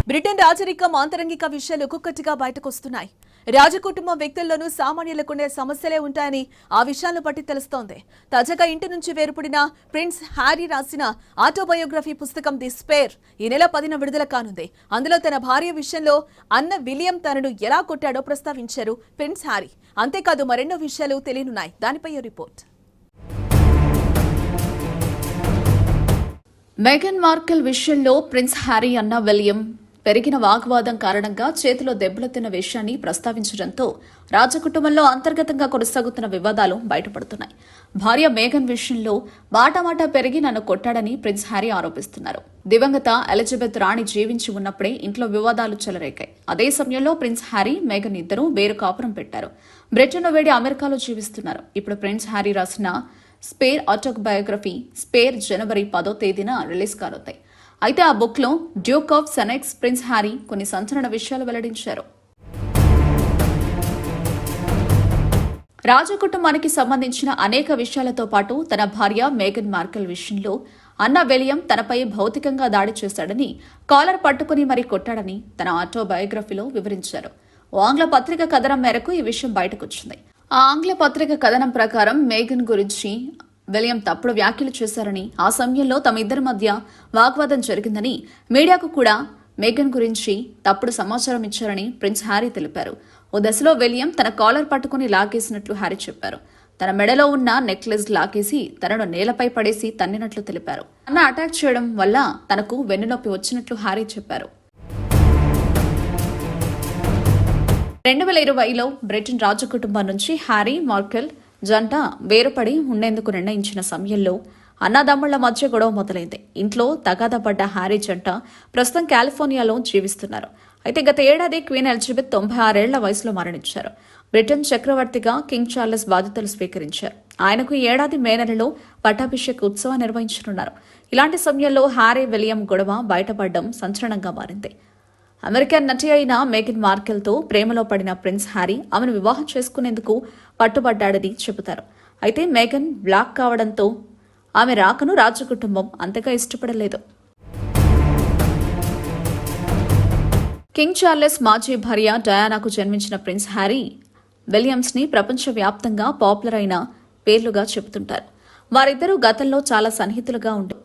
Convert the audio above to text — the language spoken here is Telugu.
బ్రిటన్ రాజరికం ఆంతరంగిక విషయాలు ఒక్కొక్కటిగా బయటకొస్తున్నాయి. రాజకుటుంబం వ్యక్తుల్లోనూ సామాన్యులకుండే సమస్యలే ఉంటాయని ఆ విషయాలను బట్టి తెలుస్తోంది. తాజాగా ఇంటి నుంచి వేరుపడిన ప్రిన్స్ హ్యారీ రాసిన ఆటోబయోగ్రఫీ పుస్తకం ది స్పేర్ ఈ నెల 10న విడుదల కానుంది. అందులో తన భార్య విషయంలో అన్న విలియం తనను ఎలా కొట్టాడో ప్రస్తావించారు ప్రిన్స్ హ్యారీ. అంతేకాదు మరెన్నో విషయాలు తెలియనున్నాయి. దానిపై రిపోర్ట్. మెగన్ మార్కెల్ విషయంలో ప్రిన్స్ హ్యారీ అన్న విలియం పెరిగిన వాగ్వాదం కారణంగా చేతిలో దెబ్బలు తిన్న విషయాన్ని ప్రస్తావించడంతో రాజకుటుంబంలో అంతర్గతంగా కొనసాగుతున్న వివాదాలు బయటపడుతున్నాయి. భార్య మేఘన్ విషయంలో మాటామాటా పెరిగి నన్ను కొట్టాడని ప్రిన్స్ హ్యారీ ఆరోపిస్తున్నారు. దివంగత ఎలిజబెత్ రాణి జీవించి ఉన్నప్పుడే ఇంట్లో వివాదాలు చెలరేగాయి. అదే సమయంలో ప్రిన్స్ హ్యారీ మేఘన్ ఇద్దరూ వేరు కాపురం పెట్టారు. బ్రిటన్ను వేడి అమెరికాలో జీవిస్తున్నారు. ఇప్పుడు ప్రిన్స్ హ్యారీ రాసిన స్పేర్ ఆటోబయోగ్రఫీ స్పేర్ జనవరి 10వ తేదీన రిలీజ్ కానుంది. అయితే ఆ బుక్ లో డ్యూక్ ఆఫ్ సనెక్స్ ప్రిన్స్ హ్యారీ కొన్ని సంచలన విషయాలు వెల్లడించారు. రాజకుటుంబానికి సంబంధించిన అనేక విషయాలతో పాటు తన భార్య మేఘన్ మార్కెల్ విషయంలో అన్న విలియం తనపై భౌతికంగా దాడి చేశాడని, కాలర్ పట్టుకుని మరీ కొట్టాడని తన ఆటోబయోగ్రఫీలో వివరించారు. ఓ ఆంగ్ల పత్రిక కథనం మేరకు ఈ విషయం బయటకొచ్చింది. ఆ ఆంగ్ల పత్రిక కథనం ప్రకారం మేఘన్ గురించి విలియం తప్పుడు వ్యాఖ్యలు చేశారని, ఆ సమయంలో తమ ఇద్దరి మధ్య వాగ్వాదం జరిగిందని, మీడియాకు కూడా మేఘన్ గురించి తప్పుడు సమాచారం ఇచ్చారని ప్రిన్స్ హ్యారీ తెలిపారు. ఓ దశలో విలియం తన కాలర్ పట్టుకుని లాగేసినట్లు హ్యారీ చెప్పారు. తన మెడలో ఉన్న నెక్లెస్ లాగేసి తనను నేలపై పడేసి తన్నినట్లు తెలిపారు. అన్న అటాక్ చేయడం వల్ల తనకు వెన్నునొప్పి వచ్చినట్లు హ్యారీ చెప్పారు. 2020లో బ్రిటన్ రాజకుటుంబం నుంచి హ్యారీ మార్కెల్ జంట వేరుపడి ఉండేందుకు నిర్ణయించిన సమయంలో అన్నదమ్ముళ్ల మధ్య గొడవ మొదలైంది. ఇంట్లో తగాదా పడ్డ హ్యారీ జంట ప్రస్తుతం కాలిఫోర్నియాలో జీవిస్తున్నారు. అయితే గత ఏడాది క్వీన్ ఎలిజబెత్ 96 ఏళ్ల వయసులో మరణించారు. బ్రిటన్ చక్రవర్తిగా కింగ్ చార్లెస్ బాధ్యతలు స్వీకరించారు. ఆయనకు ఈ ఏడాది మే నెలలో పట్టాభిషేక ఉత్సవం నిర్వహించనున్నారు. ఇలాంటి సమయంలో హ్యారీ విలియం గొడవ బయటపడడం సంచలనంగా మారింది. అమెరికన్ నటి అయిన మేఘన్ మార్కెల్తో ప్రేమలో పడిన ప్రిన్స్ హ్యారీ ఆమెను వివాహం చేసుకునేందుకు పట్టుబడ్డాడని చెబుతారు. అయితే మేఘన్ బ్లాక్ కావడంతో ఆమె రాకను రాజకుటుంబం అంతగా ఇష్టపడలేదు. కింగ్ చార్లెస్ మాజీ భార్య డయానాకు జన్మించిన ప్రిన్స్ హ్యారీ విలియమ్స్ ని ప్రపంచవ్యాప్తంగా పాపులర్ అయిన పేర్లుగా చెబుతుంటారు. వారిద్దరూ గతంలో చాలా సన్నిహితులుగా ఉండే